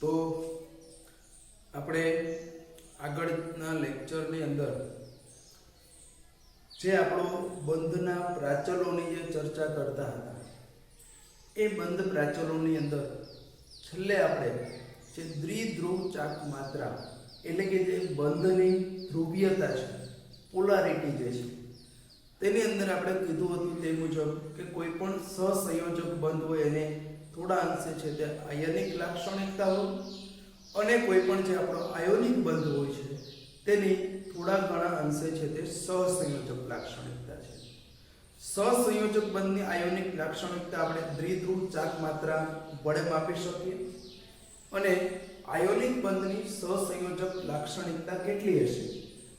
તો આપણે આગળના લેક્ચરની અંદર જે આપણો બંધના પ્રાચલોની જે ચર્ચા કરતા હતા એ બંધ પ્રાચલોની અંદર છેલ્લે આપણે જે દ્વિધ્રુવ ચાક માત્રા એટલે કે જે બંધની ધ્રુવીયતા છે, પોલારિટી જે છે, તેની અંદર આપણે કીધું હતું તે મુજબ કે કોઈ પણ સહસંયોજક બંધ હોય એને થોડા અંશે છે તે આયનિક લાક્ષણિકતા હોય અને કોઈ પણ જે આપણો આયોનિક બંધ હોય છે તેની થોડા ઘણા અંશે છે તે સહસંયોજક લાક્ષણિકતા છે. સહસંયોજક બંધની આયોનિક લાક્ષણિકતા આપણે દ્વિધ્રુવ ચાક માત્રા વડે માપી શકીએ અને આયોનિક બંધની સહસંયોજક લાક્ષણિકતા કેટલી હશે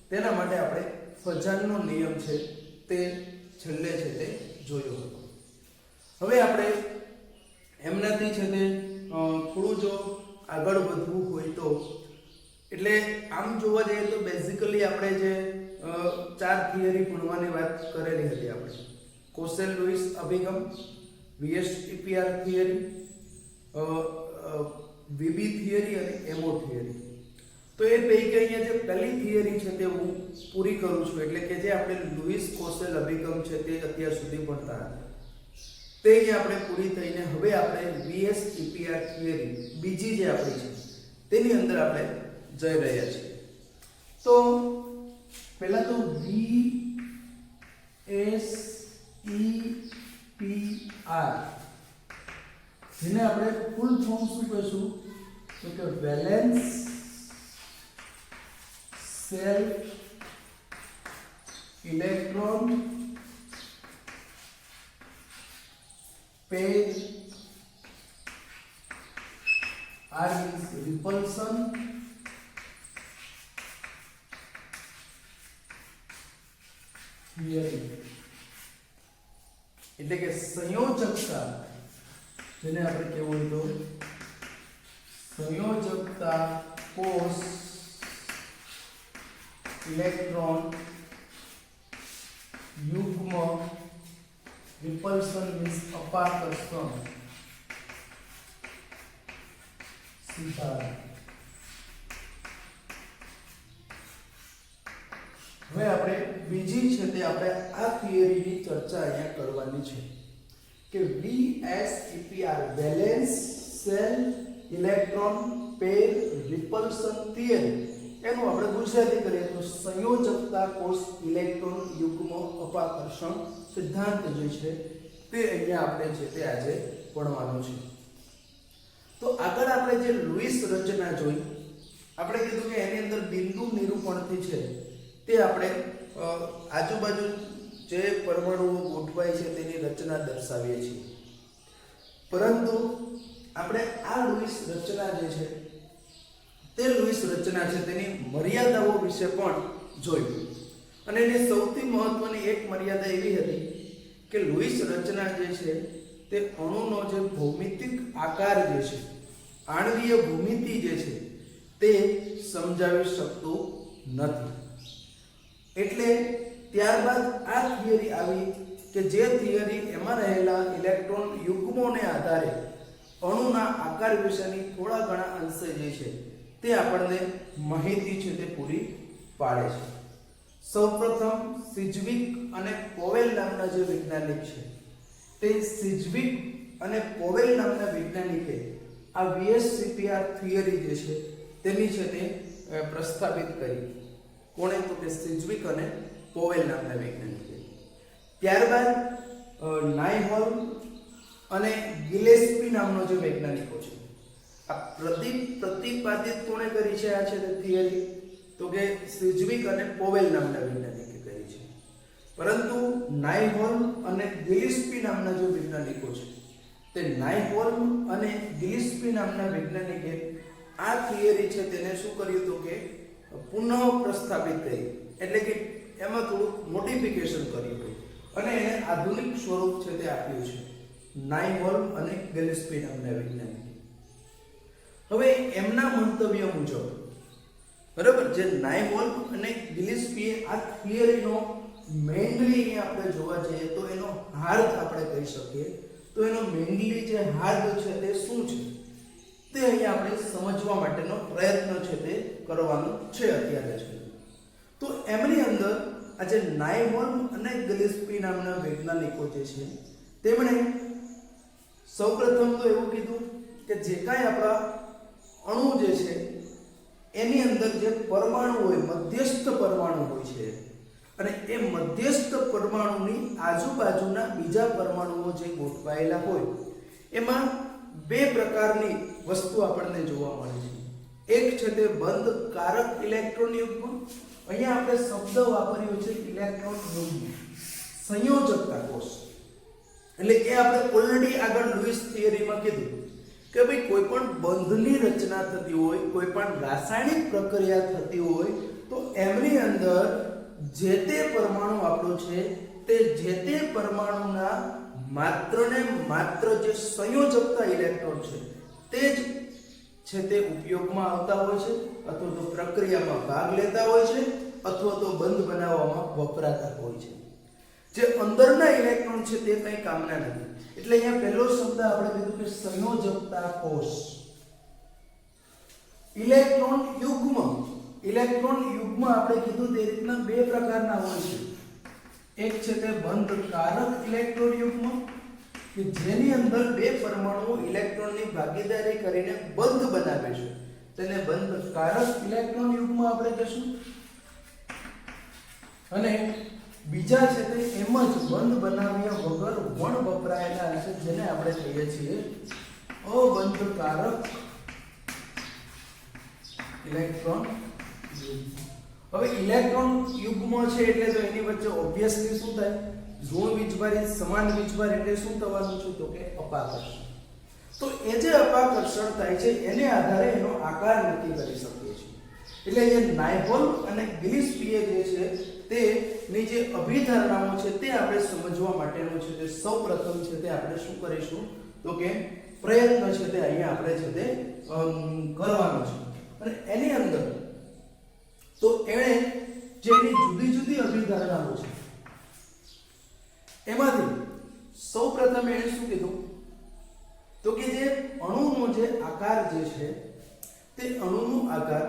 તેના માટે આપણે ફજાનનો નિયમ છે તે છેલ્લે છે તે જોયો હતો. હવે આપણે એમનાથી છે તે થોડું જો આગળ વધવું હોય તો એટલે આમ જોવા જઈએ તો બેઝિકલી આપણે જે 4 થિયરી ભણવાની વાત કરેલી હતી આપણે કોસેલ લુઈસ અભિગમ, VSEPR થિયરી, VB થિયરી અને એમઓ થિયરી. તો એ પૈકી અહીંયા જે પહેલી થિયરી છે તે હું પૂરી કરું છું એટલે કે જે આપણે લુઈસ કોસેલ અભિગમ છે તે અત્યાર સુધી ભણતા હતા તે અહીંયા આપણે પૂરી થઈને હવે આપણે VSEPR થિયરી બીજી જે આપણી છે તેની અંદર આપણે જઈ રહ્યા છીએ. તો પહેલા તો VSEPR જેને આપણે ફૂલ ફોર્મ શું કહીશું તો કે valence self electron pair R means repulsion theory એટલે કે સંયોજકતા જેને આપણે કહેવું હોય તો સંયોજકતા કોષ ઇલેક્ટ્રોન યુગ્મ repulsion means અપાકર્ષણ સિદ્ધાંત. હવે આપણે બીજી છે તે આપણે આ થિયરીની ચર્ચા અહીંયા કરવાની છે કે VSEPR valence cell electron pair રિપલ્શન theory એનું આપણે ગુજરાતી કરીએ તો સંયોજકતા કોષ ઇલેક્ટ્રોન યુગ્મ અપાકર્ષણ સિદ્ધાંત જે છે તે અહીંયા આપણે છે તે આજે ભણવાનું છે. તો આગળ આપણે જે લુઈસ રચના જોઈ આપણે કીધું કે એની અંદર બિંદુ નિરૂપણથી છે તે આપણે આજુબાજુ જે પરમાણુઓ ગોઠવાય છે તેની રચના દર્શાવીએ છીએ. પરંતુ આપણે આ લુઈસ રચના જે છે તે લુઈસ રચના છે તેની મર્યાદાઓ વિશે પણ જોયું અને એની સૌથી મહત્વની એક મર્યાદા એવી હતી કે લુઈસ રચના જે છે તે અણુનો જે ભૌમિતિક આકાર જે છે આણ્વીય ભૂમિતિ જે છે તે સમજાવી શકતું નથી. એટલે ત્યારબાદ આ થિયરી આવી કે જે થિયરી એમાં રહેલા ઇલેક્ટ્રોન યુગ્મોને આધારે અણુના આકાર વિશેની થોડા ઘણા અંશે જે છે તે આપણને માહિતી છે તે પૂરી પાડે છે. સૌપ્રથમ સિજવિક અને પોવેલ નામના જે વૈજ્ઞાનિક છે તે સિજવિક અને પોવેલ નામના વૈજ્ઞાનિકે આ VSEPR થિયરી જે છે તેની છે તે પ્રસ્થાપિત કરી. કોણે તો કે સિજવિક અને પોવેલ નામના વૈજ્ઞાનિકે. ત્યારબાદ નાઇહોલ અને ગિલેસ્પી નામનો જે વૈજ્ઞાનિકો છે આ પ્રતિપાદિત કોણે કરી છે આ છે તે થિયરી તો કે સિજવિક અને પોવેલ નામના વૈજ્ઞાનિકે કરી છે. પરંતુ નાઇહોલ અને ગિલેસ્પી નામના જે વૈજ્ઞાનિકો છે તે નાઇહોલ અને ગિલેસ્પી નામના વૈજ્ઞાનિકે આ થિયરી છે તેને શું કર્યું તો કે પુનઃ પ્રસ્થાપિત કરી એટલે કે એમાં થોડું મોડિફિકેશન કર્યું અને એને આધુનિક સ્વરૂપ છે તે આપ્યું છે નાઇહોલ અને ગિલેસ્પી નામના વૈજ્ઞાનિકે. હવે એમના મંતવ્ય મુજબ બરાબર જે નાઇહોલ અને ગિલેસ્પીએ આ થિયરીનો મેઇનલી આપણે જોવા જઈએ તો એનો હાર્દ આપણે કહી શકીએ તો એનો મેઇનલી જે હાર્દ છે તે શું છે તે અહીંયા આપણે સમજવા માટેનો પ્રયત્ન છે તે કરવાનો છે અત્યારે છે. તો એમની અંદર આજે નાયબોર્ન અને ગિલેસ્પી નામના વૈજ્ઞાનિકો જે છે તેમણે સૌપ્રથમ તો એવું કીધું કે જે કાંઈ આપણા અણુ જે છે એની અંદર જે પરમાણુ હોય, મધ્યસ્થ પરમાણુ હોય છે, અને એ મધ્યસ્થ પરમાણુની આજુબાજુના બીજા પરમાણુઓ જે ગોઠવાયેલા હોય એમાં બે પ્રકારની વસ્તુ આપણને જોવા મળે છે. એક છે તે બંધ કારક ઇલેક્ટ્રોન યુગ્મ, અહીંયા આપણે શબ્દ વાપર્યો છે ઇલેક્ટ્રોન યુગ્મ, સંયોજકતા કોષ. એટલે કે આપણે ઓલરેડી આગળ લુઈસ થિયરીમાં કીધું કે ભાઈ કોઈ પણ બંધની રચના થતી હોય, કોઈ પણ રાસાયણિક પ્રક્રિયા થતી હોય તો એમની અંદર જે તે પરમાણુ આપણો છે તે જે તે પરમાણુના માત્ર ને માત્ર જે સંયોજકતા ઇલેક્ટ્રોન છે તે જ છે તે ઉપયોગમાં આવતા હોય છે, અથવા તો પ્રક્રિયામાં ભાગ લેતા હોય છે, અથવા તો બંધ બનાવવામાં વપરાતા હોય છે. જે અંદરના ઇલેક્ટ્રોન છે તે કંઈ કામના નથી. એટલે અહીંયા પહેલો શબ્દ આપણે કીધું કે સંયોજકતા કોષ. ઇલેક્ટ્રોન યુગ્મ, ઇલેક્ટ્રોન યુગ્મ આપણે કીધું તે રીતના બે પ્રકારના હોય છે. એક છે તે બંધકારક ઇલેક્ટ્રોન યુગ્મ કે જેની અંદર બે પરમાણુઓ ઇલેક્ટ્રોનની ભાગીદારી કરીને બંધ બનાવે છે, તેને બંધકારક ઇલેક્ટ્રોન યુગ્મ આપણે કહીશું. અને બીજા છે તે એમ જ બંધ બનાવ્યા વગર વણ વપરાયેલા છે જેને આપણે કહીએ છીએ અબંધકારક ઇલેક્ટ્રોન યુગ્મ. હવે ઇલેક્ટ્રોન યુગ્મ છે એટલે તો એની વચ્ચે ઓબ્વિયસલી શું થાય? ઋણ વીજભાર સમાન વીજભાર એટલે શું થવાનું છે? તો કે અપાકર્ષણ. તો એ જે અપાકર્ષણ થાય છે એને આધારે એનો આકાર નક્કી કરી શકીએ છીએ. એટલે એ નાયબોર્ન અને ગિલેસ્પીએ જે છે તેની જે અભિધારણાઓ છે તે આપણે સમજવા માટેનું છે તે સૌપ્રથમ છે તે આપણે શું કરીશું? તો કે પ્રયત્ન છે તે અહીંયા આપણે છે તે કરવાનો છે. અને એની અંદર તો એણે જે એની જુદી જુદી અભિધારણાઓ છે એમાંથી સૌપ્રથમ એણે શું કીધું? તો કે જે અણુનો જે આકાર જે છે તે અણુનો આકાર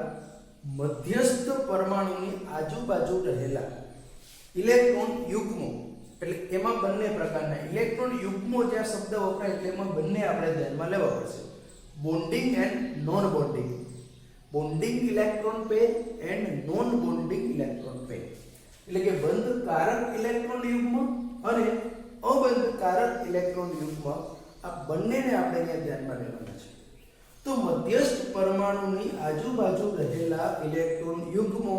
મધ્યસ્થ પરમાણુની આજુબાજુ રહેલા ઇલેક્ટ્રોન યુગ્મો, એટલે એમાં બંને પ્રકારના ઇલેક્ટ્રોન યુગ્મો જે શબ્દ વપરાય એટલે એમાં બંને આપણે ધ્યાનમાં લેવા પડશે. Bonding and non bonding, bonding electron pair and non bonding electron pair. એટલે કે બંધકારક ઇલેક્ટ્રોન યુગ્મ અને અબંધકારક ઇલેક્ટ્રોન યુગ્મ, આ બંનેને આપણે અહીંયા ધ્યાનમાં લેવાના છે. તો મધ્યસ્થ પરમાણુની આજુબાજુ રહેલા ઇલેક્ટ્રોન યુગ્મો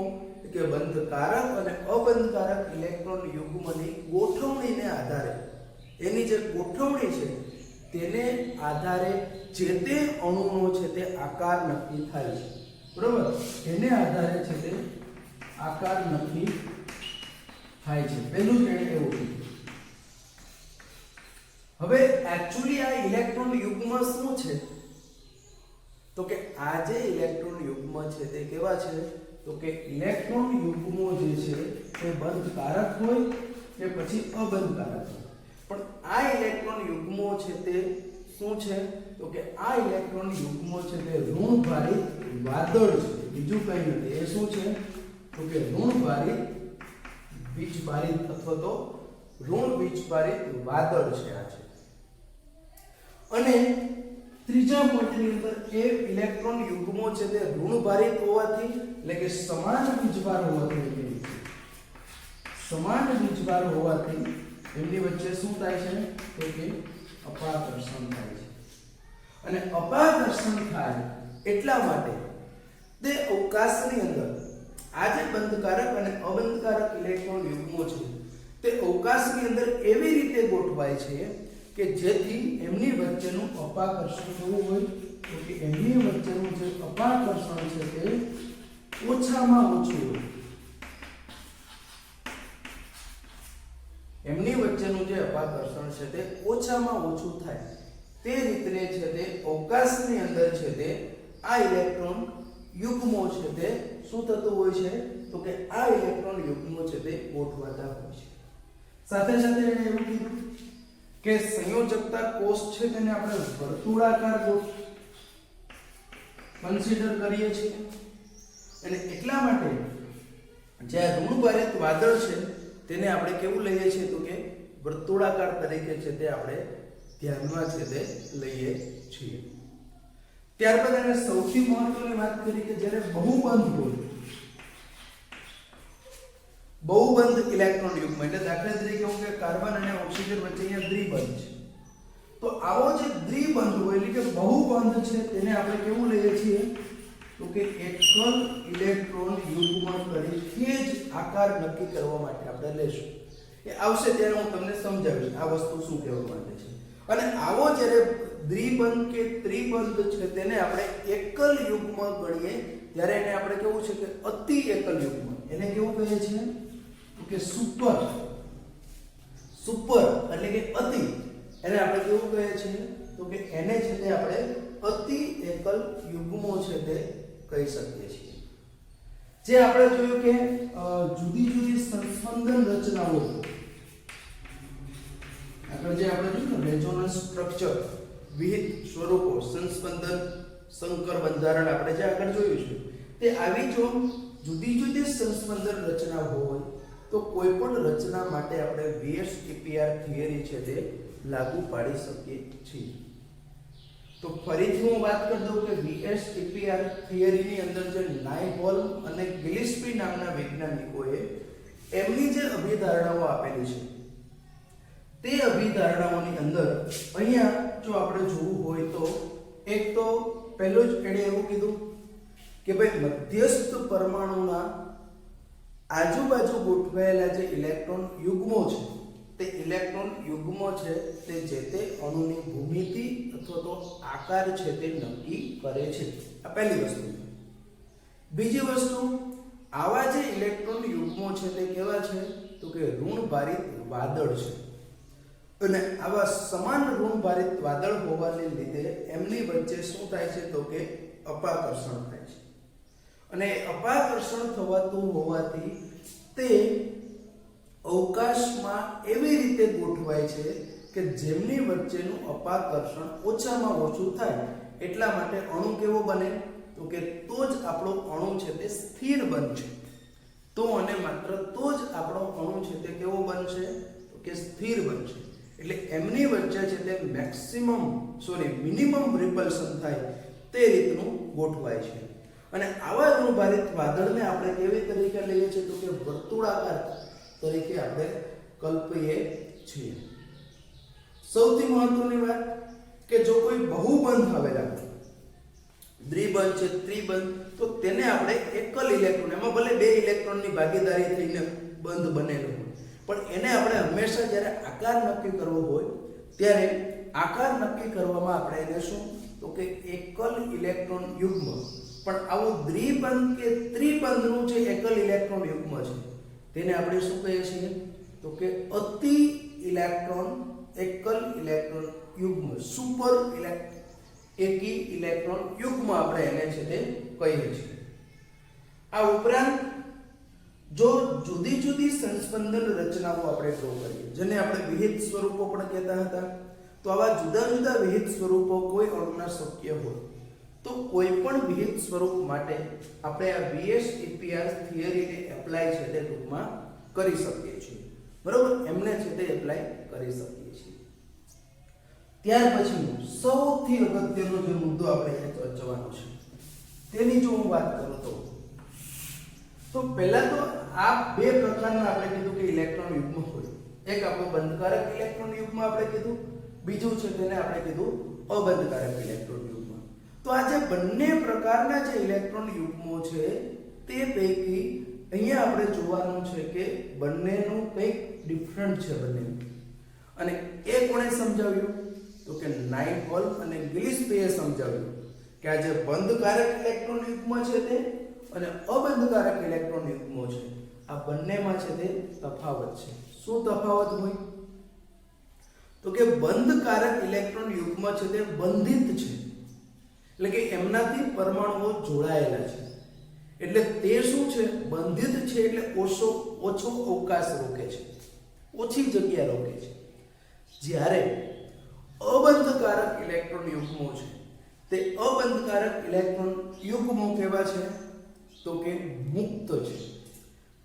કે બંધકારક અને અબંધકારક ઇલેક્ટ્રોન યુગ્મની ગોઠવણીને આધારે, એની જે ગોઠવણી છે તેને આધારે જે તે અણુનો છે તે આકાર નક્કી થાય છે. બરોબર? એને આધારે છે તે આકાર નક્કી થાય છે. પહેલું જ એને એવું કીધું. હવે એક્ચ્યુઅલી આ ઇલેક્ટ્રોન યુગ્મ શું છે? તો કે આ જે ઇલેક્ટ્રોન યુગ્મ છે તે કેવા છે? તો કે ઇલેક્ટ્રોન યુગ્મો જે છે તે બંધકારક હોય કે પછી અબંધકારક હોય. પણ આ ઇલેક્ટ્રોન યુગ્મો છે તે શું છે? તો કે આ ઇલેક્ટ્રોન યુગ્મો છે તે ઋણભારિત વાદળ છે, બીજું કંઈ નથી. એ શું છે? તો કે ઋણભારિત વીજભારિત અથવા તો ઋણ વીજભારિત વાદળ છે આ છે. અને ત્રીજા પોઈન્ટની અંદર એ ઇલેક્ટ્રોન યુગ્મો છે તે ઋણભારિત હોવાથી, એટલે કે સમાન વીજભાર હોવાથી, સમાન વીજભાર હોવાથી એમની વચ્ચે શું થાય છે? તો કે અપાકર્ષણ થાય છે. અને અપાકર્ષણ થાય એટલા માટે તે અવકાશની અંદર આ જે બંધકારક અને અબંધકારક ઇલેક્ટ્રોન યુગ્મો છે તે અવકાશની અંદર એવી રીતે ગોઠવાય છે કે જેથી એમની વચ્ચેનું અપાકર્ષણ કેવું હોય? તો કે એમની વચ્ચેનું જે અપાકર્ષણ છે તે ઓછામાં ઓછું હોય. એમની વચ્ચેનું જે અપાકર્ષણ છે તે ઓછામાં ઓછું થાય તે રીતને છે તે અવકાશની અંદર છે તે આ ઇલેક્ટ્રોન યુગ્મો છે તે શું થતું હોય છે? તો કે આ ઇલેક્ટ્રોન યુગ્મો છે તે ગોઠવાતા હોય છે. સાથે સાથે એને એવું કીધું કે સંયોજકતા કોષ છે તેને આપણે વર્તુળાકાર કન્સિડર કરીએ છીએ અને એટલા માટે જે ઋણભારિત વાદળ છે તેને આપણે કેવું લઈએ છીએ તો કે વર્તુળાકાર તરીકે છે તે આપણે ધ્યાનમાં છે તે લઈએ છીએ. ત્યારબાદ એને સૌથી મહત્વની વાત કરી કે જ્યારે બહુબંધ હોય, બહુબંધ ઇલેક્ટ્રોન યુગ્મ એટલે દાખલા તરીકે હું કે કાર્બન અને ઓક્સિજન વચ્ચે અહીંયા દ્વિબંધ છે, તો આવો જે દ્વિબંધ હોય એટલે કે બહુબંધ છે તેને આપણે કેવું લઈએ છીએ તો કે એકલ ઇલેક્ટ્રોન યુગ્મ તરીકે જ આકાર નક્કી કરવા માટે આપણે લેશું. એ આવશે ત્યારે હું તમને સમજાવીશ આ વસ્તુ શું કહેવા માંગે છે. અને આવો જ્યારે દ્વિબંધ કે ત્રિબંધ છે તેને આપણે એકલ યુગ્મ ગણીએ ત્યારે એને આપણે કેવું છે કે અતિ એકલ યુગ્મ, એને કેવું કહીએ છીએ કે સુપર એટલે કે અતિ, એને આપણે કેવું કહીએ છીએ તો કે એને છે તે આપણે અતિ એકલ યુગ્મો છે તે કહી શકીએ છીએ. જે આપણે જોયું કે જુદી જુદી સંસ્પંદન રચનાઓ, આગળ જે આપણે જોયું ને રેઝોનન્સ સ્ટ્રક્ચર, વિવિધ સ્વરૂપો, સંસ્પંદન, સંકર બંધારણ આપણે જે આગળ જોયું છે તે આવી જો જુદી જુદી સંસ્પંદન રચના હોય તો કોઈ પણ રચના માટે આપણે VSEPR થિયરી છે તે લાગુ પાડી શકીએ છીએ. તો ફરીથી હું વાત કરી દઉં કે VSEPR થિયરીની અંદર જે નાયપોલ અને ગિલિસ્પી નામના વૈજ્ઞાનિકોએ એમની જે અભિધારણાઓ આપેલી છે તે અભિધારણાઓની અંદર અહીંયા જો આપણે જોવું હોય તો એક તો પહેલો જ એણે એવું કીધું કે ભાઈ મધ્યસ્થ પરમાણુના આજુબાજુ ગોઠવાયેલા જે ઇલેક્ટ્રોન યુગ્મો છે તે ઇલેક્ટ્રોન યુગ્મો છે તે જે તે અણુની ભૂમિતિ અથવા તો આકાર છે તે નક્કી કરે છે. આ પહેલી વસ્તુ. બીજી વસ્તુ, આવા જે ઇલેક્ટ્રોન યુગ્મો છે તે કેવા છે તો કે ઋણભારિત વાદળ છે અને આવા સમાન ઋણભારિત વાદળ હોવાને લીધે એમની વચ્ચે શું થાય છે તો કે અપાકર્ષણ થાય છે અને અપાકર્ષણ થવાતું હોવાથી તે અવકાશમાં એવી રીતે ગોઠવાય છે કે જેમની વચ્ચેનું અપાકર્ષણ ઓછામાં ઓછું થાય. એટલા માટે અણુ કેવો બને તો કે તો જ આપણો અણુ છે તે સ્થિર બનશે. તો અને માત્ર તો જ આપણો અણુ છે તે કેવો બનશે તો કે સ્થિર બનશે. એટલે એમની વચ્ચે છે તે મિનિમમ રિપલ્શન થાય તે રીતનું ગોઠવાય છે. અને આવા ઋણભારિત વાદળને આપણે કેવી તરીકે લઈએ છીએ તો કે વર્તુળાકાર તરીકે આપણે કલ્પીએ છીએ. સૌથી મહત્વની વાત કે જો કોઈ બહુબંધ આવેલા દ્વિબંધ છે, ત્રિબંધ, તો તેને આપણે એકલ ઇલેક્ટ્રોન, એમાં ભલે બે ઇલેક્ટ્રોનની ભાગીદારી થઈને બંધ બનેલો હોય પણ એને આપણે હંમેશા જ્યારે આકાર નક્કી કરવો હોય ત્યારે આકાર નક્કી કરવામાં આપણે એને શું તો કે એકલ ઇલેક્ટ્રોન યુગ્મ, પણ આવું દ્વિબંધ કે ત્રિબંધનું જે એકલ ઇલેક્ટ્રોન યુગ્મ છે તેને આપણે શું કહીએ છીએ તો કે અતિ એકલ ઇલેક્ટ્રોન યુગ્મ, સુપર એકી ઇલેક્ટ્રોન યુગ્મ આપણે એને છે તે કહીએ છીએ. આ ઉપરાંત જો જુદી જુદી સંસ્પંદન રચનાઓ આપણે ડ્રો કરીએ જેને આપણે વિહિત સ્વરૂપો પણ કહેતા હતા, તો આવા જુદા જુદા વિહિત સ્વરૂપો કોઈ અણુના શક્ય હોય તો કોઈ પણ વિહિત સ્વરૂપ માટે આપણે આ VSEPR થિયરીને એપ્લાય છે તે ટૂંકમાં કરી શકીએ છીએ. બરોબર, એમને છે તે એપ્લાય કરી શકીએ છીએ. ત્યાર પછી સૌથી અગત્યનો જે મુદ્દો આપણે અહીંયા ચર્ચવાનો છે તેની જો હું વાત કરું તો પહેલા તો આ બે પ્રકારના આપણે કીધું કે ઇલેક્ટ્રોન યુગ્મ હોય. એક આપણું બંધકારક ઇલેક્ટ્રોન યુગ્મ આપણે કીધું, બીજું છે તેને આપણે કીધું અબંધકારક ઇલેક્ટ્રોન યુગ્મ. તો આ જે બંને પ્રકારના જે ઇલેક્ટ્રોન યુગ્મો છે તે પૈકી અહીંયા આપણે જોવાનું છે કે બંનેનું કંઈક ડિફરન્ટ છે બંને. અને એ કોણે સમજાવ્યું તો કે નાયપોલ અને ગિલિસ્પીએ સમજાવ્યું કે આ જે બંધકારક ઇલેક્ટ્રોન યુગ્મ છે તે અને અબંધકારક ઇલેક્ટ્રોન યુગ્મો છે આ બંનેમાં છે તે તફાવત છે. શું તફાવત હોય તો કે બંધકારક ઇલેક્ટ્રોન યુગ્મ છે તે બંધિત છે, એટલે કે એમનાથી પરમાણુઓ જોડાયેલા છે, એટલે તે શું છે બંધિત છે એટલે ઓછો અવકાશ રોકે છે, ઓછી જગ્યા રોકે છે. જ્યારે અબંધકારક ઇલેક્ટ્રોન યુગ્મો છે તે અબંધકારક ઇલેક્ટ્રોન યુગ્મો કેવા છે તો કે મુક્ત છે,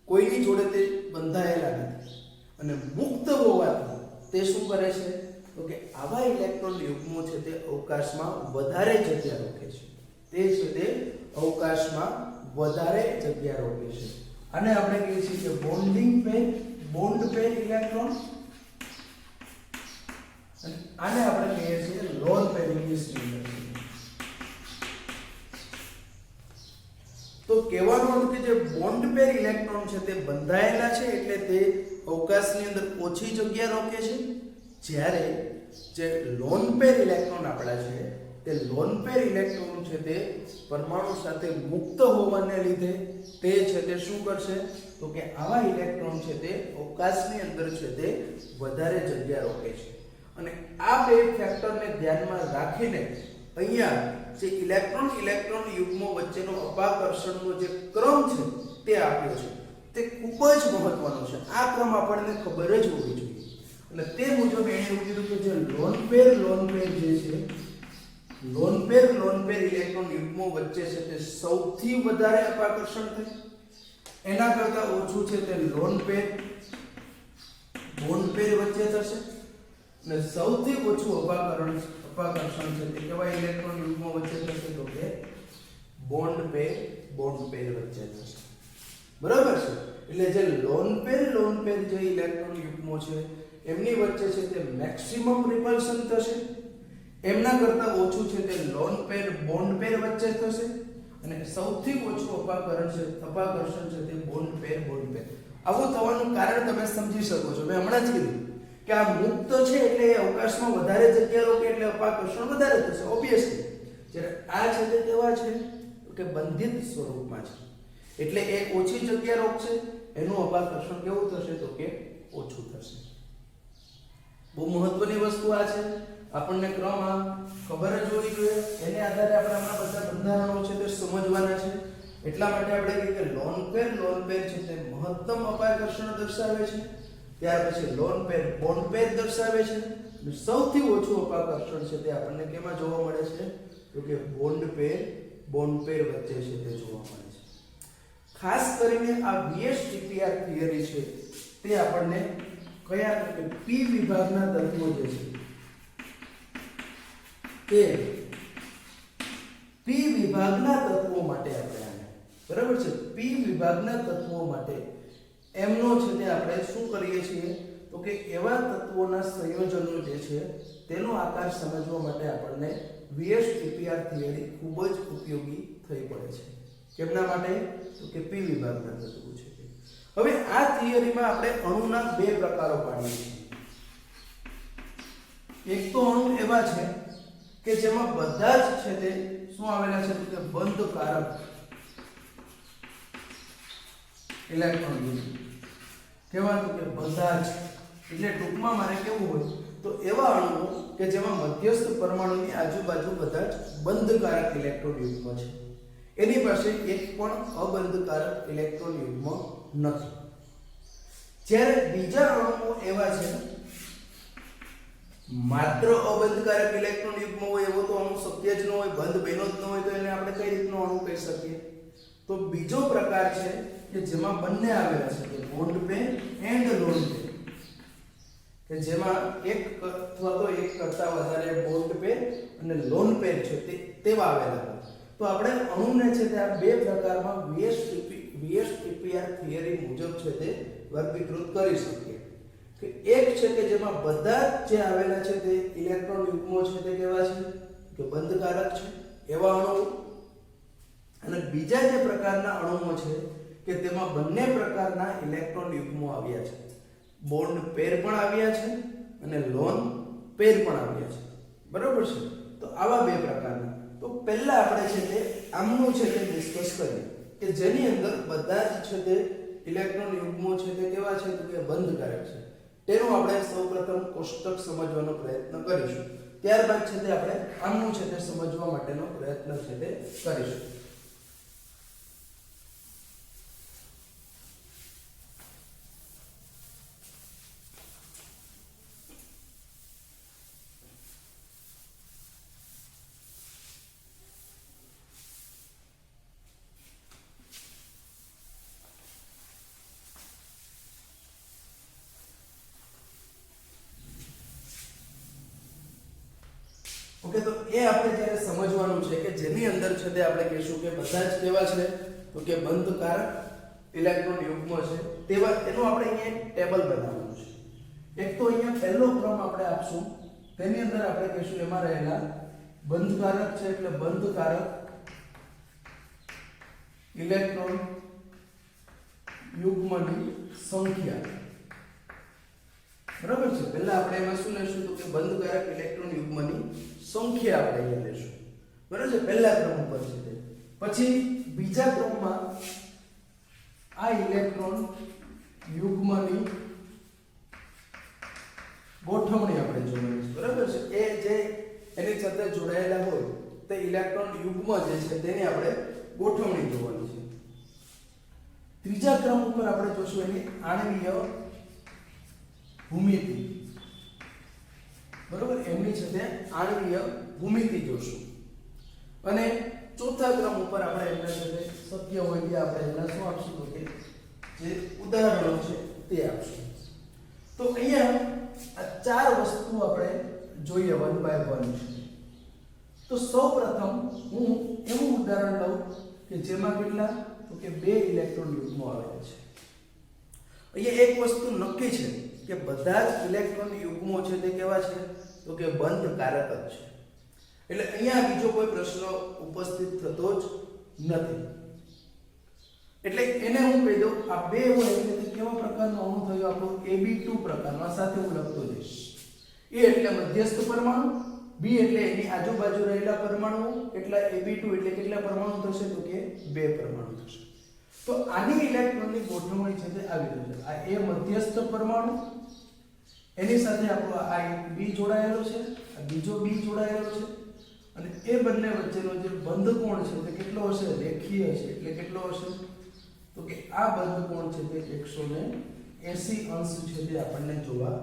કોઈની જોડે તે બંધાયેલા નથી અને મુક્ત હોવાથી તે શું કરે છે તો કે આવા ઇલેક્ટ્રોન યુગ્મો છે તે અવકાશમાં વધારે જગ્યા રોકે છે, તે છે તે અવકાશમાં વધારે જગ્યા રોકે છે. આને આપણે કહીએ છીએ કે બોન્ડિંગ પેર, બોન્ડ પેર ઇલેક્ટ્રોન, અને આને આપણે કહીએ છીએ લોન પેર ઇલેક્ટ્રોન. તો કહેવાનો અર્થ કે જે બોન્ડ પેર ઇલેક્ટ્રોન છે તે બંધાયેલા છે એટલે તે અવકાશની અંદર ઓછી જગ્યા રોકે છે, જ્યારે જે લોન પેર ઇલેક્ટ્રોન આપણા છે તે લોન પેર ઇલેક્ટ્રોન છે તે પરમાણુ સાથે મુક્ત હોવાને લીધે તે છે તે શું કરશે તો કે આવા ઇલેક્ટ્રોન છે તે અવકાશની અંદર છે તે વધારે જગ્યા રોકે છે. અને આ બે ફેક્ટરને ધ્યાનમાં રાખીને અહીંયા જે ઇલેક્ટ્રોન યુગ્મો વચ્ચેનો અપાકર્ષણનો જે ક્રમ છે તે આપ્યો છે, તે ખૂબ જ મહત્વનો છે. આ ક્રમ આપણને ખબર જ હોવી જોઈએ. એટલે તે મુજબ એને એવું કીધું કે જે લોન પેર જે છે લોન પેર ઇલેક્ટ્રોન યુગ્મો વચ્ચે છે તે સૌથી વધારે અપાકર્ષણ થાય, એના કરતા ઓછું છે તે લોન પેર બોન્ડ પેર વચ્ચે થશે, અને સૌથી ઓછું અપાકર્ષણ છે તે કેવા ઇલેક્ટ્રોન યુગ્મો વચ્ચે થશે તો કે બોન્ડ પેર વચ્ચે થશે. બરાબર છે. એટલે જે લોન પેર જે ઇલેક્ટ્રોન યુગ્મો છે એમની વચ્ચે છે તે મેક્સિમમ રિપલ્શન થશે, એમના કરતા ઓછું છે તે લોન પેર બોન્ડ પેર વચ્ચે થશે, અને સૌથી ઓછું અપાકર્ષણ છે તે બોન્ડ પેર. આવું થવાનું કારણ તમે સમજી શકો છો. મેં હમણાં જ કીધું કે આ મુક્ત છે એટલે અવકાશમાં વધારે જગ્યા રોકે એટલે અપાકર્ષણ વધારે થશે ઓબ્વિયસલી. જ્યારે આ છે તે કેવા છે કે બંધિત સ્વરૂપમાં છે એટલે એ ઓછી જગ્યા રોકશે, એનું અપાકર્ષણ કેવું થશે તો કે ઓછું થશે. બહુ મહત્વની વસ્તુ આ છે, આપણને ક્રમ આ ખબર જ હોવી જોઈએ. એને આધારે આપણે આમાં બધા બંધારણો છે તે સમજવાના છે. એટલા માટે આપણે કહીએ કે લોન પેર છે તે મહત્તમ અપાકર્ષણ દર્શાવે છે, ત્યાર પછી લોન પેર બોન્ડ પેર દર્શાવે છે, અને સૌથી ઓછું અપાકર્ષણ છે તે આપણને કેમાં જોવા મળે છે તો કે બોન્ડ પેર વચ્ચે છે તે જોવા મળે છે. ખાસ કરીને આ VSTPR થિયરી છે તે આપણને કયા કે P વિભાગના તત્વો જે છે તે P વિભાગના તત્વો માટે આપણે આને બરાબર છે P વિભાગના તત્વો માટે એમનો છે તે આપણે શું કરીએ છીએ તો કે એવા તત્વોના સંયોજનો જે છે તેનો આકાર સમજવા માટે આપણને VSTPR થિયરી ખૂબ જ ઉપયોગી થઈ પડે છે. કેમના માટે તો કે P વિભાગના તત્વો છે. હવે આ થિયરીમાં આપણે અણુના બે પ્રકારો પાડીએ છીએ. એક તો અણુ એવા છે કે જેમાં બધા જ છે તે શું આવેલા છે તો કે બંધકારક ઇલેક્ટ્રોન કેવા તો કે બધા જ, એટલે ટૂંકમાં મારે કેવું હોય તો એવા અણુઓ કે જેમાં મધ્યસ્થ પરમાણુની આજુબાજુ બધા જ બંધકારક ઇલેક્ટ્રોન યુગ્મ છે, એની પાસે એક પણ અબંધકારક ઇલેક્ટ્રોન યુગ્મ નથી. જ્યારે બીજા અણુઓ એવા છે માત્ર અબંધકારક ઇલેક્ટ્રોન યુગ્મ હોય એવો તો અણુ શક્ય જ ન હોય, બંધ બન્યો જ ન હોય, તો એને આપણે કઈ રીતનો અણુ કહી શકીએ? તો બીજો પ્રકાર છે કે જેમાં બંને આવેલા છે, બોન્ડ પેર એન્ડ લોન પેર, કે જેમાં એક અથવા તો એક કરતા વધારે બોન્ડ પેર અને લોન પેર છે તેવા આવેલા હોય. તો આપણે અણુને છે તે આ બે પ્રકારમાં VSTPR થિયરી મુજબ છે તે વર્ગીકૃત કરી શકીએ. કે એક છે કે જેમાં બધા જે આવેલા છે તે ઇલેક્ટ્રોન યુગ્મો છે તે કેવા છે કે બંધકારક છે એવા અણુ, અને બીજા જે પ્રકારના અણુઓ છે કે તેમાં બંને પ્રકારના ઇલેક્ટ્રોન યુગ્મો આવ્યા છે, બોન્ડ પેર પણ આવ્યા છે અને લોન પેર પણ આવ્યા છે. બરાબર છે. તો આવા બે પ્રકારના. તો પહેલા આપણે છે તે આમનું છે તે ડિસ્કસ કરીએ કે જેની અંદર બધા જ છે તે ઇલેક્ટ્રોન યુગ્મો છે તે કેવા છે તો કે બંધકારક છે. તેનો આપણે સૌપ્રથમ કોષ્ટક સમજવાનો પ્રયત્ન કરીશું, ત્યારબાદ છે તે આપણે આમનું છે તે સમજવા માટેનો પ્રયત્ન છે તે કરીશું. ઓકે, તો એ આપણે જ્યારે સમજવાનું છે કે જેની અંદર છે તે આપણે કહીશું કે બધા જ કેવા છે તો કે બંધકારક ઇલેક્ટ્રોન યુગ્મ છે તેવા એનું આપણે અહીંયા એક ટેબલ બનાવવાનું છે. એક તો અહીંયા પહેલો ક્રમ આપણે આપશું, તેની અંદર આપણે કહીશું એમાં રહેલા બંધકારક છે એટલે બંધકારક ઇલેક્ટ્રોન યુગ્મની સંખ્યા. બરાબર છે. પહેલા આપણે એમાં શું લેશું તો કે બંધકારક ઇલેક્ટ્રોન યુગ્મની સંખ્યા આપણે અહીંયા લેશું. બરાબર છે, પહેલા ક્રમ ઉપર છે તે. પછી બીજા ક્રમમાં આ ઇલેક્ટ્રોન યુગ્મની ગોઠવણી આપણે જોવાની છે. બરાબર છે. એ જે એની સાથે જોડાયેલા હોય તે ઇલેક્ટ્રોન યુગ્મ જે છે તેની આપણે ગોઠવણી જોવાની છે. ત્રીજા ક્રમ ઉપર આપણે જોશું એની આણ્વીય ભૂમિતિ. બરોબર, એમની છે તે આણ્વીય ભૂમિતિ જોશું. અને ચોથા ક્રમ ઉપર આપણે એમના સાથે શક્ય હોય કે આપણે એમના શું આપશું તો કે જે ઉદાહરણો છે તે આપશું. તો અહીંયા આ ચાર વસ્તુ આપણે જોઈએ વન બાય વન. તો સૌપ્રથમ હું એવું ઉદાહરણ લઉં કે જેમાં કેટલા તો કે 2 ઇલેક્ટ્રોન યુગ્મો આવેલા છે. અહીંયા એક વસ્તુ નક્કી છે કે બધા જ ઇલેક્ટ્રોન યુગ્મો છે તે કેવા છે તો કે બંધકારક જ છે. એટલે અહીંયા બીજો કોઈ પ્રશ્ન ઉપસ્થિત થતો જ નથી. એટલે એને હું કહી દઉં આ બે હોય એટલે તે કેવા પ્રકારનો અણુ થયો આપણો Ab2 પ્રકારનો. આ સાથે હું લખતો જઈશ. A એટલે મધ્યસ્થ પરમાણુ, B એટલે એની આજુબાજુ રહેલા પરમાણુ, એટલે Ab2 એટલે કેટલા પરમાણુ થશે તો કે 2 પરમાણુ થશે. તો આની ઇલેક્ટ્રોનની ગોઠવણી છે તે આવી રહી છે. આ A મધ્યસ્થ પરમાણુ, એની સાથે આપણો આ એક B જોડાયેલો છે, આ બીજો B જોડાયેલો છે, અને એ બંને વચ્ચેનો જે બંધ કોણ છે તે કેટલો હશે રેખીય છે. એટલે કેટલો હશે તો કે આ બંધ કોણ છે તે 180 અંશ છે તે આપણને જોવા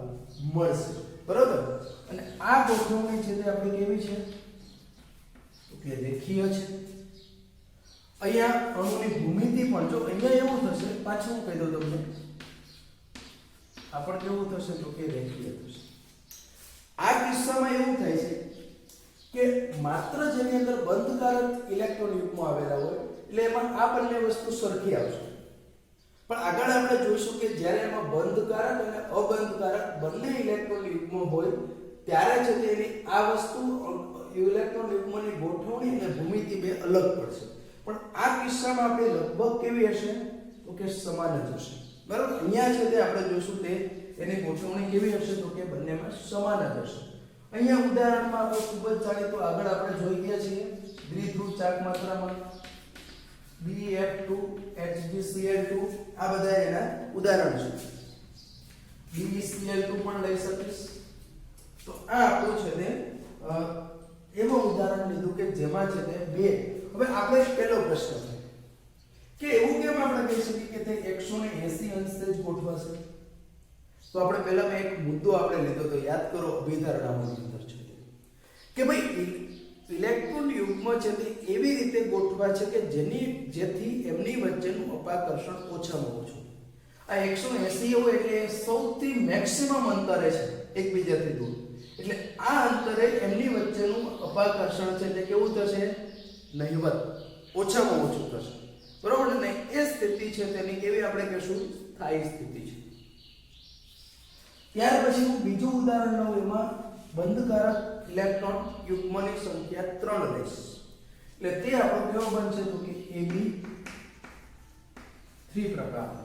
મળશે. બરોબર. અને આ ગોઠવણી છે તે આપણે કેવી છે તો કે રેખીય છે. અહીંયા અણુની ભૂમિતિ પણ જો અહીંયા એવું થશે, પાછું હું કહી દઉં તમને, આ પણ કેવું થશે તો કે રેખીય થશે. આ કિસ્સામાં એવું થાય છે કે માત્ર જેની અંદર બંધકારક ઇલેક્ટ્રોન યુગ્મો આવેલા હોય એટલે એમાં આ બંને વસ્તુ સરખી આવશે. પણ આગળ આપણે જોઈશું કે જ્યારે એમાં બંધકારક અને અબંધકારક બંને ઇલેક્ટ્રોન યુગ્મો હોય ત્યારે છે તેની આ વસ્તુ ઇલેક્ટ્રોન યુગ્મની ગોઠવણી અને ભૂમિતિ બે અલગ પડશે. પણ આ કિસ્સામાં આપણે લગભગ કેવી હશે તો કે સમાન જ હશે. બરાબર. અહીંયા છે તે આપણે જોઈશું તે એની ગોઠવણી કેવી હશે તો કે બંનેમાં સમાન જ હશે. અહીંયા ઉદાહરણમાં આપણે ખૂબ જ જાણીતું આગળ આપણે જોઈ ગયા છીએ દ્વિધ્રુવ ચાક માત્રામાં BF2HgCl2 આ બધા એના ઉદાહરણ છે. BeCl2 પણ લઈ શકીશ. તો આ આપણું છે તે એવું ઉદાહરણ લીધું કે જેમાં છે તે બે. હવે આપણે પહેલો પ્રશ્ન છે કે એવું કેમ આપણે કહી શકીએ કે તે 180 અંશે જ ગોઠવાશે. તો આપણે પહેલા એક મુદ્દો આપણે લીધો તો યાદ કરો અભિધારણાની અંદર છે કે ભાઈ ઇલેક્ટ્રોન યુગ્મ છે તે એવી રીતે ગોઠવા છે કે જેથી એમની વચ્ચેનું અપાકર્ષણ ઓછામાં ઓછું. આ 180 હોય એટલે સૌથી મેક્સિમમ અંતરે છે એકબીજાથી દૂર. એટલે આ અંતરે એમની વચ્ચેનું અપાકર્ષણ છે તે કેવું થશે નહિવત, ઓછામાં ઓછું થશે. બરોબર ને. એ સ્થિતિ છે તેની કેવી આપણે કહીશું સ્થાયી સ્થિતિ છે. ત્યાર પછી હું બીજું ઉદાહરણ લઉં, એમાં બંધકારક ઇલેક્ટ્રોન યુગ્મની સંખ્યા 3 લઈશ. એટલે તે આપણો કેવો બનશે તો કે Ab3 પ્રકારનો.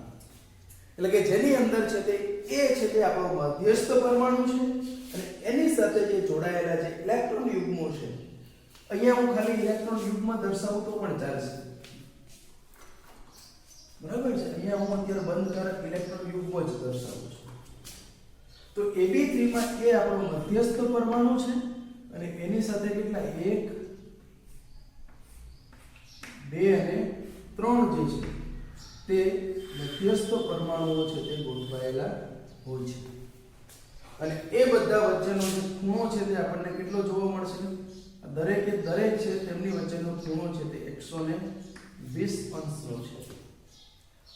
એટલે કે જેની અંદર છે તે A છે તે આપણો મધ્યસ્થ પરમાણુ છે અને એની સાથે જે જોડાયેલા જે ઇલેક્ટ્રોન યુગ્મો છે, અહીંયા હું ખાલી ઇલેક્ટ્રોન યુગ્મ દર્શાવું તો પણ ચાલશે. બરાબર છે. અહીંયા હું અત્યારે બંધકારક ઇલેક્ટ્રોન યુગ્મ જ દર્શાવું છું. તો Ab3 માં એ આપણો મધ્યસ્થ પરમાણુ છે અને એની સાથે કેટલા 1 2 અને 3 જે છે તે મધ્યસ્થ પરમાણુઓ છે તે ગોઠવાયેલા હોય છે. અને એ બધા વચ્ચેનો જે ખૂણો છે તે આપણને કેટલો જોવા મળશે? દરેકે દરેક છે તેમની વચ્ચેનો ખૂણો છે તે 120 અંશનો છે.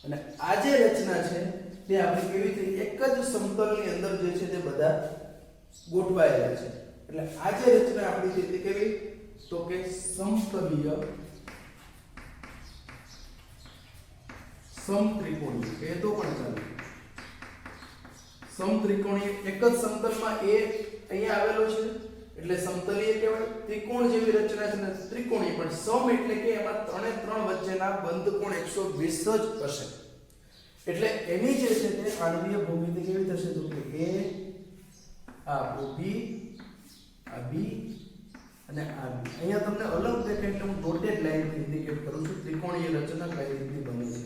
અને આ જે રચના છે તે આપણે કેવી રીતે એક જ સમતલની અંદર જે છે તે બધા ગોઠવાયેલા છે. એટલે આ જે રચના આપણી છે તે કેવી તો કે સમતલીય સમત્રિકોણીય એ તો પણ ચાલે સમત્રિકોણીય એક જ સમતલમાં એ અહીંયા આવેલો છે એટલે સમતલીય કહેવાય ત્રિકોણ જેવી રચના છે ને ત્રિકોણીય પણ સમ એટલે કે એમાં ત્રણે ત્રણ વચ્ચેના બંધ કોણ 120 જ હશે એટલે એની જે છે તે આણવીય ભૂમિતિ કેવી થશે તો કે a આ b આ b અને આ b અહીંયા તમને અલગ દેખાય એટલે હું ડોટેડ લાઈન થી ઇન્ડિકેટ કરું છું ત્રિકોણીય રચના કઈ રીતની બને છે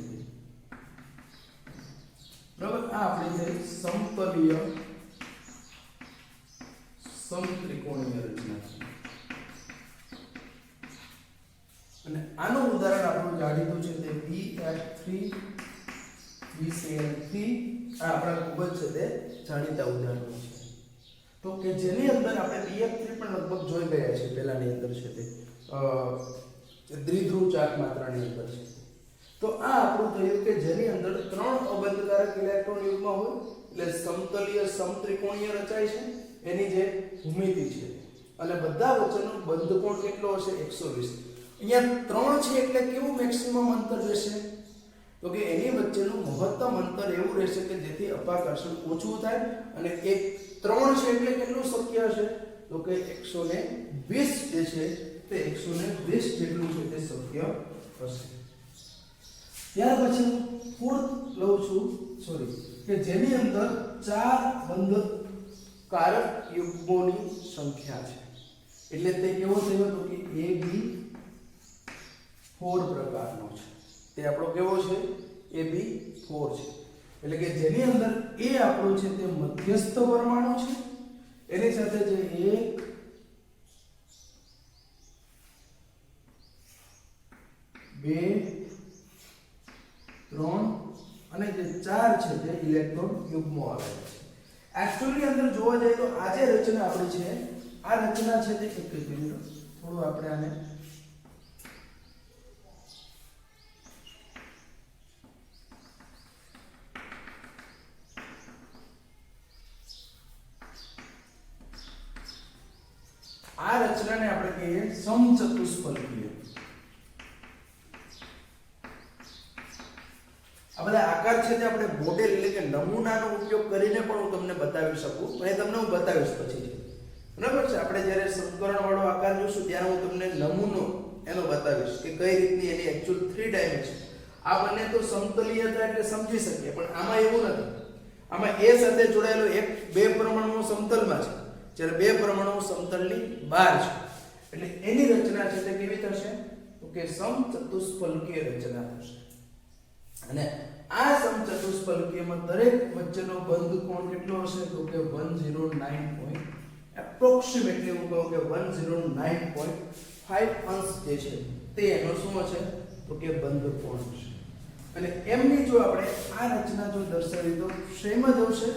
બરાબર આ આપણી છે સમતલીય સમત્રિકોણીય રચના અને આનું ઉદાહરણ આપણું જાણીતું છે તે BF3 BCl3 આ આપણા ખૂબ જ છે તે જાણીતા ઉદાહરણો છે તો કે જેની અંદર આપણે BF3 પણ લગભગ જોઈ ગયા છે પહેલાની અંદર છે તે દ્વિધ્રુવ ચાર્જ માત્રાની અંદર છે તો આ આપણું થયું કે જેની અંદર ત્રણ અબંધકારક ઇલેક્ટ્રોન યુગ્મ હોય એટલે સમતલીય સમત્રિકોણીય રચાય છે એની જે ભૂમિતિ છે અને બધા વચ્ચેનો બંધ કોણ કેટલો હશે 120 અહીંયા ત્રણ છે એટલે કેવું મેક્સિમમ અંતર રહેશે તો કે એની વચ્ચેનું મહત્તમ અંતર એવું રહેશે કે જેથી અપાકર્ષણ ઓછું થાય અને એક ત્રણ છે એટલે કેટલું શક્ય હશે તો કે 120 જે છે તે 120 જેટલું છે તે શક્ય હશે ત્યાર પછી હું ફોર્થ લઉં છું કે જેની અંદર ચાર બંધકારક યુગ્મોની સંખ્યા છે એટલે તે કેવો થયો તો કે AB4 પ્રકારનો છે તે આપણો કેવો છે AB4 છે એટલે કે જેની અંદર A આપણો છે તે મધ્યસ્થ પરમાણુ છે એની સાથે જે 1 2 3 અને જે 4 છે તે ઇલેક્ટ્રોન યુગ્મો આવેલા છે એક્ચ્યુઅલી અંદર જોવા જઈએ તો આ જે રચના આપણી છે આ રચના છે તે એક મિનિટ થોડું આપણે આને આ રચનાને આપણે કહીએ સમચતુષ્ફલકીય આ બધા આકાર છે તે આપણે મોડેલ એટલે કે નમૂનાનો ઉપયોગ કરીને પણ હું તમને બતાવી શકું અને તમને હું બતાવીશ પછી બરાબર છે આપણે જ્યારે સમકરણ વાળો આકાર જોશું ત્યારે હું તમને નમૂનો એનો બતાવીશ કે કઈ રીતની એની એક્ચ્યુઅલ 3 ડાયમેન્શન આ બંને તો સમતલીયતા એટલે સમજી શકીએ પણ આમાં એવું નથી આમાં એ સાથે જોડાયેલો એક બે પરમાણુઓ સમતલમાં છે જ્યારે બે પરમાણુઓ સમતલની બહાર છે એટલે એની રચના છે તે કેવી થશે તો કે સમચતુષ્ફલકીય રચના થશે અને આ સમચતુષ્ફલકીયમાં દરેક વચ્ચેનો બંધ કોણ કેટલો હશે તો કે 109. એપ્રોક્સિમેટલી હું કહું કે 109.5 અંશ જે છે તે એનો શું હશે તો કે બંધ કોણ છે અને એમની જો આપણે આ રચના જો દર્શાવી તો સેમ જ હશે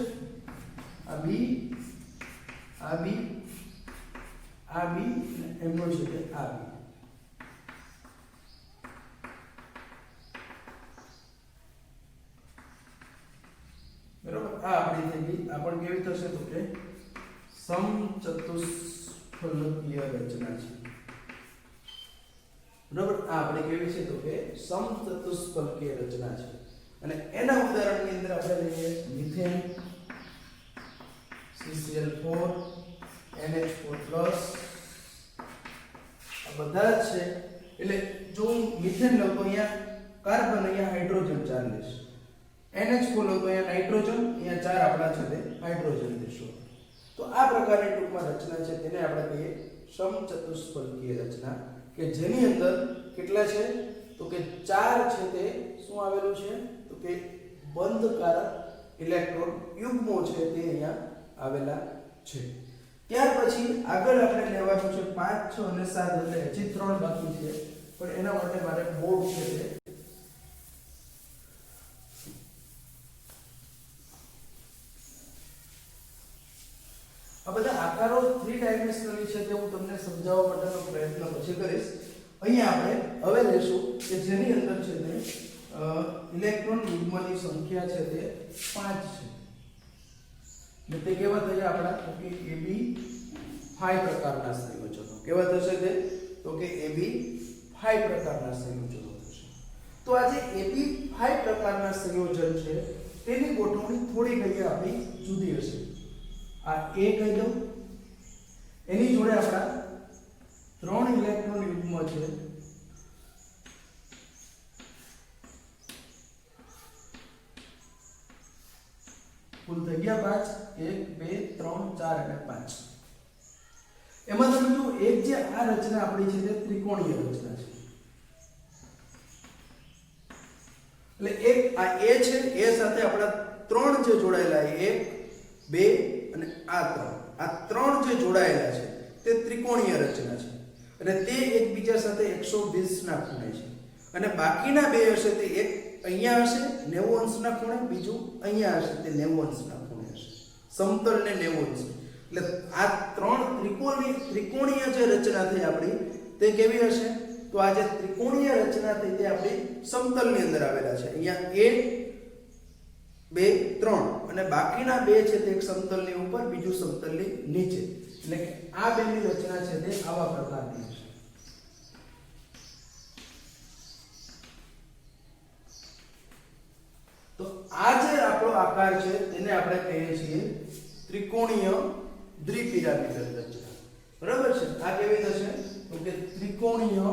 આ B આ B આ B અને એમનો છે તે આ B બરાબર આ આપણી થઈ ગઈ આ પણ કેવી થશે તો કે સમચતુષ્ફલકીય રચના છે બરાબર આ આપણે કેવી છે તો કે સમચતુષ્ફલકીય રચના છે અને એના ઉદાહરણની અંદર આપણે લઈએ મિથેન CCl4 NH4+ આ બધા જ છે એટલે જો હું મિથેન લઉં તો અહીંયા કાર્બન અહીંયા હાઇડ્રોજન 4 લેશ NH4 લો તો અહીંયા નાઇટ્રોજન અહીંયા 4 આપણા છે તે હાઇડ્રોજન લેશો તો આ પ્રકારની ટૂંકમાં રચના છે તેને આપણે કહીએ સમચતુષ્ફલકીય રચના કે જેની અંદર કેટલા છે તો કે 4 છે તે શું આવેલું છે તો કે બંધકારક ઇલેક્ટ્રોન યુગ્મો છે તે અહીંયા આવેલા છે ત્યાર પછી આગળ આપણે લેવાનું છે 5 6 અને 7 એટલે હજી 3 બાકી છે પણ એના માટે મારે બોર્ડ છે તે આ બધા આકારો 3 ડાયમેન્શનલી છે તે હું તમને સમજાવવા માટેનો પ્રયત્ન પછી કરીશ અહીંયા આપણે હવે લેશું કે જેની અંદર છે તે ઇલેક્ટ્રોન યુગ્મની સંખ્યા છે તે 5 છે એટલે તે કેવા થયા આપણા તો કે AB4 પ્રકારના સંયોજનો કેવા થશે તે તો કે AB5 પ્રકારના સંયોજનો થશે. તો આ જે AB5 પ્રકારના સંયોજન છે તેની ગોઠવણી થોડી ઘણી આપણી જુદી હશે. આ A કહી દઉં, એની જોડે આપણા 3 ઇલેક્ટ્રોન યુગ્મ છે. કુલ થઈ ગયા 5 1 2 3 4 અને 5. એમાં તમે જો એક જે આ રચના આપણી છે તે ત્રિકોણીય રચના છે. એટલે એક આ A છે, A સાથે આપણા 3 જે જોડાયેલા 1 2 અને આ 3 જે જોડાયેલા છે તે ત્રિકોણીય રચના છે અને તે એકબીજા સાથે 120 ના ખૂણે છે. અને બાકીના બે હશે તે એક અહીંયા હશે 90 અંશના ખૂણે, બીજું અહીંયા હશે તે 90 અંશના ખૂણે હશે. સમતલ ને 90 અંશ. એટલે આ 3 ત્રિકોણીય જે રચના થઈ આપણી તે કેવી હશે? તો આ જે ત્રિકોણીય રચના થઈ તે આપણી સમતલની અંદર આવેલા છે. અહીંયા 1 2 3 અને બાકીના બે છે તે એક સમતલની ઉપર, બીજું સમતલની નીચે. એટલે કે આ બેની રચના છે તે આવા પ્રકારની હશે. તો આ જે આપણો આકાર છે તેને આપણે કહીએ છીએ ત્રિકોણીય દ્વિપિરામિડલ રચના. બરાબર છે? આ કેવી થશે? તો કે ત્રિકોણીય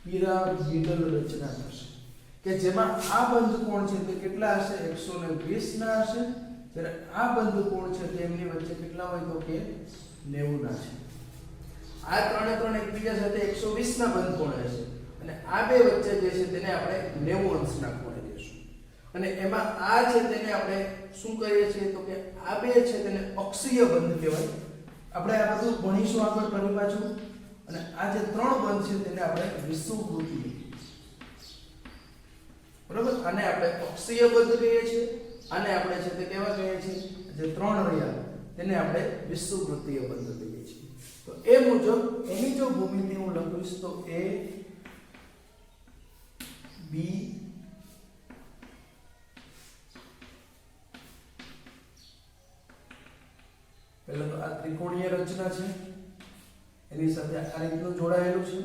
દ્વિપિરામિડલ રચના થશે કે જેમાં આ બંધકોણ છે તે કેટલા હશે? 120 ના હશે. જ્યારે આ બંધકોણ છે તેમની વચ્ચે કેટલા હોય? તો કે 90 ના છે. આ ત્રણે એકબીજા સાથે 120 ના બંધકોણ હશે અને આ બે વચ્ચે જે છે તેને આપણે 90 અંશના ખૂણે લેશું. અને એમાં આ છે તેને આપણે શું કહીએ છીએ? તો કે આ બે છે તેને અક્ષીય બંધ કહેવાય. આપણે આ બધું ભણીશું આગળ ફરી પાછું. અને આ જે 3 બંધ છે તેને આપણે વિષુવવૃત્તીય, બરાબર, આને આપણે અક્ષીય બંધ કહીએ છીએ. આને આપણે છે તે કેવા કહીએ છીએ? જે 3 રહ્યા તેને આપણે વિષુવવૃત્તીય બંધ કહીએ છીએ. તો એ મુજબ એની જો ભૂમિતિ હું લખીશ તો A B પહેલા તો આ ત્રિકોણીય રચના છે, એની સાથે આ રીતનું જોડાયેલું છે.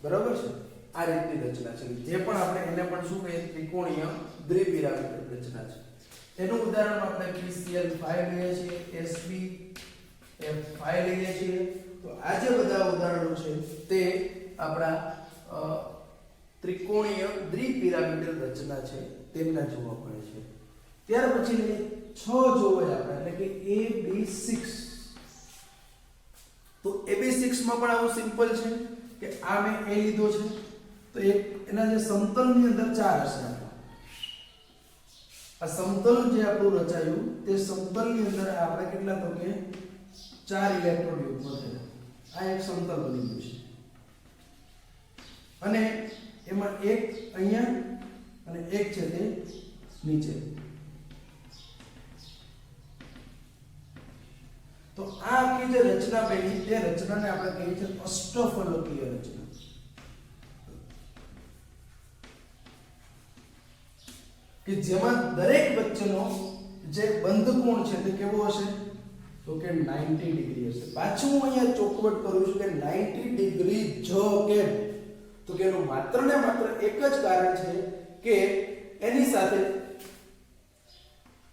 બરાબર છે? આ રીતની રચના છે જે પણ આપણે એને પણ શું કહીએ? ત્રિકોણીય દ્વિપિરામિડલ રચના છે. એનું ઉદાહરણ આપણે PCl5 લઈએ છીએ, SbF5 લઈએ છીએ. તો આ જે બધા ઉદાહરણો છે તે આપણા ત્રિકોણીય દ્વિપિરામિડલ રચના છે તેમના જોવા મળે છે. ત્યાર પછી 6 જોવે આપણે, એટલે કે AB6. તો AB6 માં પણ આવું સિમ્પલ છે કે આ મેં A લીધો છે તો એક એના જે સમતલની અંદર 4 હશે. આ સમતલ જે આપણું રચાયું તે સમતલની અંદર આપણે કેટલા? તો કે 4 ઇલેક્ટ્રોન યુગ્મ થયા. આ એક સમતલ બની ગયું છે અને એમાં એક અહીંયા અને એક છે તે નીચે. તો આ આખી જે રચના બની તે રચનાને આપણે કહીએ છીએ અષ્ટફલકીય રચના. કે જેમાં દરેક વચ્ચેનો જે બંધકોણ છે તે કેવો હશે? તો કે 90 ડિગ્રી હશે. પાછું હું અહીંયા ચોખવટ કરું છું કે 90 ડિગ્રી જ કેમ? તો કે એનું માત્ર ને માત્ર એક જ કારણ છે કે એની સાથે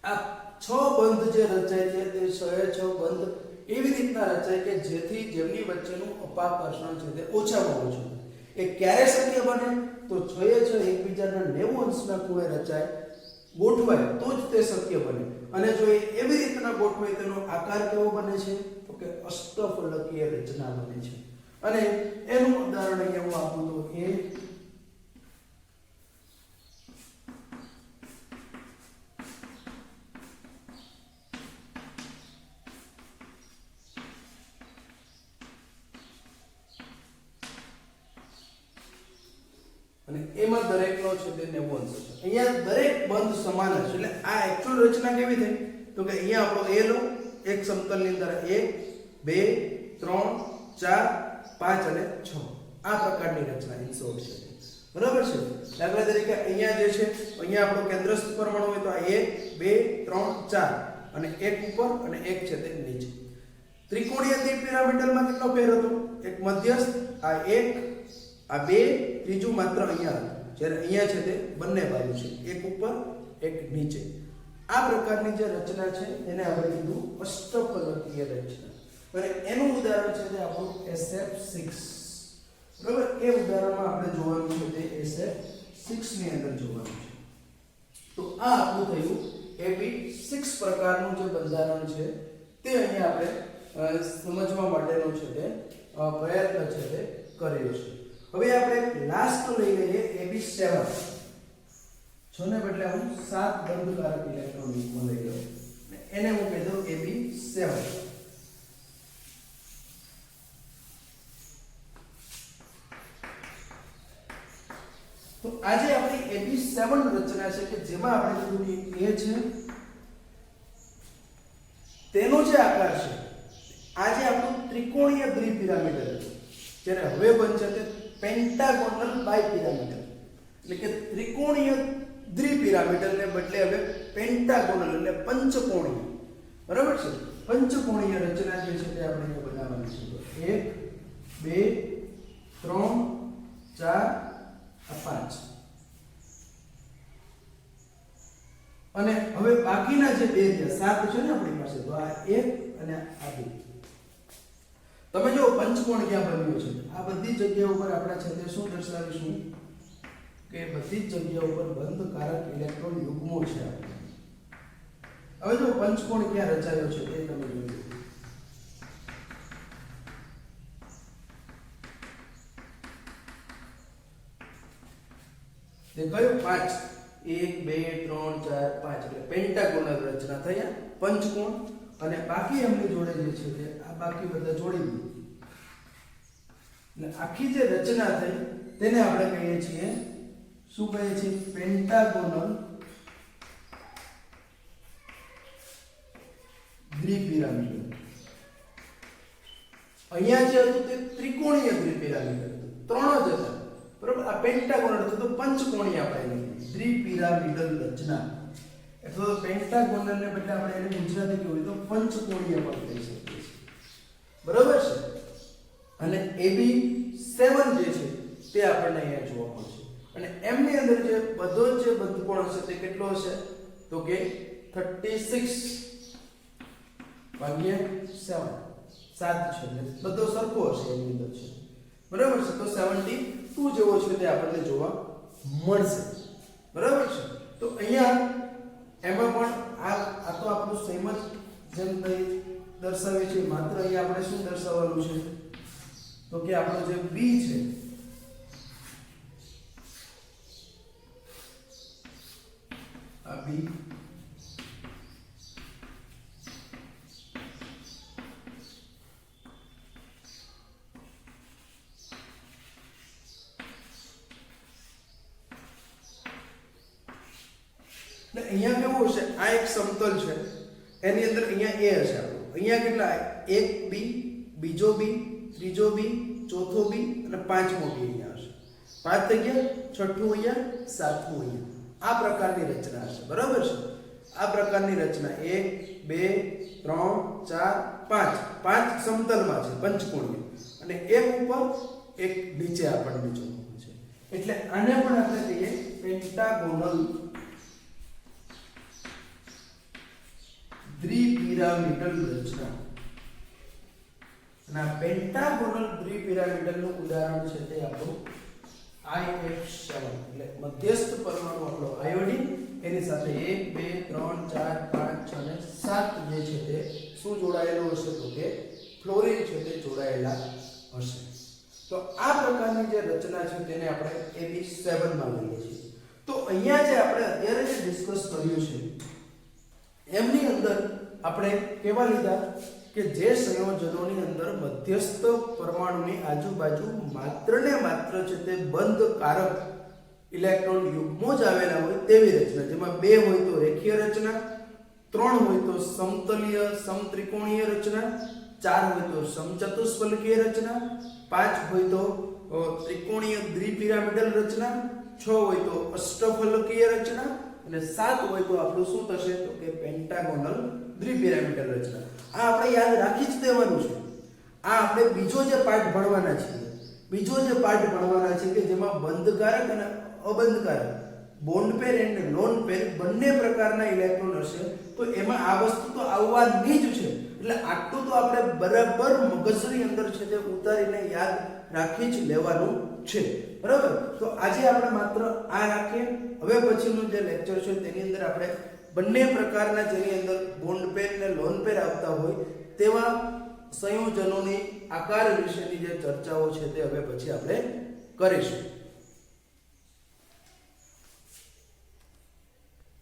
આ 6 બંધ જે રચાય છે તે 6 બંધ એવી રીતના રચાય કે જેથી જેમની વચ્ચેનું અપાકર્ષણ છે તે ઓછામાં ઓછું. એ ક્યારે શક્ય બને? તો 6 એકબીજાના 90 અંશના ખૂણે રચાય, ગોઠવાય તો જ તે શક્ય બને. અને જો એ એવી રીતના ગોઠવાય તેનો આકાર કેવો બને છે? તો કે અષ્ટફલકીય રચના બને છે. અને એનું ઉદાહરણ અહીંયા હું આપું તો A અને એમાં દરેકનો છે તે 90 અંશ છે. અહીંયા દરેક બંધ સમાન છે. એટલે આ એક્ચ્યુઅલ રચના કેવી થઈ? તો કે અહીંયા આપણો A લો, એક સમતલની અંદર 1 2 3 4 5 અને 6. આ પ્રકારની રચના ઇન શોર્ટ છે, બરાબર છે. દાખલા તરીકે અહીંયા જે છે, અહીંયા આપણો કેન્દ્રસ્થ પરમાણુ હોય તો આ 1 2 3 4 અને એક ઉપર અને એક છે તે નીચે. ત્રિકોણીય દ્વિપિરામિડલમાં કેટલો ફેર હતો? એક મધ્યસ્થ, આ 1 આ 2, ત્રીજું માત્ર અહીંયા હતું. જ્યારે અહીંયા છે તે બંને બાજુ છે, એક ઉપર એક નીચે. આ પ્રકારની જે રચના છે એને આપણે કીધું અષ્ટફલકીય રચના. અને એનું ઉદાહરણ છે તે આપણું SF6, બરાબર. એ ઉદાહરણમાં આપણે જોવાનું છે તે SF6 ની અંદર જોવાનું છે. તો આ આપણું થયું AB6 પ્રકારનું જે બંધારણ છે તે અહીંયા આપણે સમજવા માટેનો છે તે પ્રયત્ન છે તે કર્યો છે. હવે આપણે લાસ્ટ લઈ લઈએ AB7. છને બદલે હું 7 બંધકારક ઇલેક્ટ્રોન યુગ્મ લઈ લઉં, એને હું કહી દઉં AB7. તો આજે આપણી AB7 રચના છે કે જેમાં આપણે કીધું કે A છે તેનો જે આકાર છે આજે આપણું ત્રિકોણીય દ્વિપિરામિડલ છે, જ્યારે હવે બનશે તે પેન્ટાગોનલ બાયપિરામિડલ. એટલે કે ત્રિકોણીય દ્વિપિરામિડલ ને બદલે હવે પેન્ટાગોનલ એટલે પંચકોણીય, બરાબર છે. પંચકોણીય રચના જે છે તે આપણે અહીંયા બનાવવાની છે. 1 2 3 4 5. અને હવે બાકીના જે બે રહ્યા 7 છે ને આપણી પાસે, તો આ 1 અને આ 2. તમે જો પંચકોણ ક્યાં બન્યો છે, આ બધી જગ્યાઓ ઉપર આપણે છે તે શું દર્શાવીશું કે બધી જ જગ્યાઓ ઉપર બંધકારક ઇલેક્ટ્રોન યુગ્મો છે. હવે જો પંચકોણ ક્યાં રચાયો છે તે તમે જોજો. તે કયો? 5. 1 2 3 4 5 એટલે પેન્ટાગોનલ રચના થયા, પંચકોણ. અને બાકી એમની જોડે જે છે તે આ બાકી બધા જોડી દીધું. એટલે આખી જે રચના થઈ તેને આપણે કહીએ છીએ, શું કહીએ છીએ? પેન્ટાગોનલ દ્વિપિરામિડલ. અહીંયા જે હતું તે ત્રિકોણીય દ્વિપિરામિડલ હતું, 3 જ હતા, બરોબર. આ પેન્ટાગોનલ હતું તો પંચકોણીય આપણે દ્વિપિરામિડલ રચના. એટલે પેન્ટાગોનલ ને બદલે આપણે એને ગુજરાતી કહેવું તો પંચકોણીય પણ કહી શકીએ છીએ, બરાબર છે. અને AB7 જે છે તે આપણને અહીંયા જોવા મળશે. અને એમની અંદર જે બધો જે બંધકોણ હશે તે કેટલો હશે? તો કે 36 ભાગ્યા 7 છે, એટલે બધો સરખો હશે એની અંદર છે, બરાબર છે. તો 72 જેવો છે તે આપણને જોવા મળશે, બરાબર છે. તો અહીંયા એમાં પણ આ તો આપણું સેમ જ જેમ દર્શાવે છે, માત્ર અહીંયા આપણે શું દર્શાવવાનું છે તો કે આપણો જે B છે આ B ને અહીંયા કેવું હશે? આ એક સમતલ છે, એની અંદર અહીંયા A હશે આપણો. અહીંયા કેટલા? એક B, બીજો B, ત્રીજો B, ચોથો B અને પાંચમો B અહીંયા હશે. 5 થઈ ગયા, છઠ્ઠું અહીંયા, સાતમું અહીંયા. આ પ્રકારની રચના હશે, બરાબર છે. આ પ્રકારની રચના 1 2 3 4 5 સમતલમાં છે, પંચકોણીય. અને એક ઉપર એક નીચે આપણને જોવાનું છે. એટલે આને પણ આપણે કહીએ પેન્ટાગોનલ દ્વિપિરામિડલ રચના. અને આ પેન્ટાગોનલ દ્વિપિરામિડલ નું ઉદાહરણ છે તે આપણું IF7 એટલે મધ્યસ્થ પરમાણુ આપણો આયોડિન, એની સાથે 1 2 3 4 5 6 અને 7 જે છે તે શું જોડાયેલો હશે તો કે ફ્લોરિન છે તે જોડાયેલા હશે. તો આ પ્રકારની જે રચના છે તેને આપણે AB7 માં લઈએ છીએ. તો અહીંયા જે આપણે અત્યારે જે ડિસ્કસ કર્યું છે એમની અંદર આપણે કેવા લીધા કે જે સંયોજનોની અંદર મધ્યસ્થ પરમાણુની આજુબાજુ માત્ર ને માત્ર છે તે બંધકારક ઇલેક્ટ્રોન યુગ્મો જ આવેલા હોય તેવી રચના, જેમાં 2 હોય તો રેખીય રચના, 3 હોય તો સમતલીય સમત્રિકોણીય રચના, 4 હોય તો સમચતુષ્ફલકીય રચના, 5 હોય તો ત્રિકોણીય દ્વિપિરામિડલ રચના, 6 હોય તો અષ્ટફલકીય રચના અને 7 હોય તો આપણું શું થશે તો કે પેન્ટાગોનલ દ્વિપિરામિડલ રચના. આ આપણે યાદ રાખી જ દેવાનું છે. આ આપણે બીજો જે પાઠ ભણવાના છે કે જેમાં બંધકારક અને અબંધકારક bond pair and lone pair બંને પ્રકારના ઇલેક્ટ્રોન હશે. તો એમાં આ વસ્તુ તો આવવાની જ છે. એટલે આટલું તો આપણે બરાબર મગજની અંદર છે તે ઉતારીને યાદ રાખી જ લેવાનું છે. બરાબર. તો આજે આપણે માત્ર આ રાખીએ. હવે પછીનું જે લેક્ચર છે તેની અંદર આપણે બંને પ્રકારના જેની અંદર બોન્ડ પેર અને લોન પેર આવતા હોય તેવા સંયોજનોની આકાર વિશેની જે ચર્ચાઓ છે તે હવે પછી આપણે કરીશું.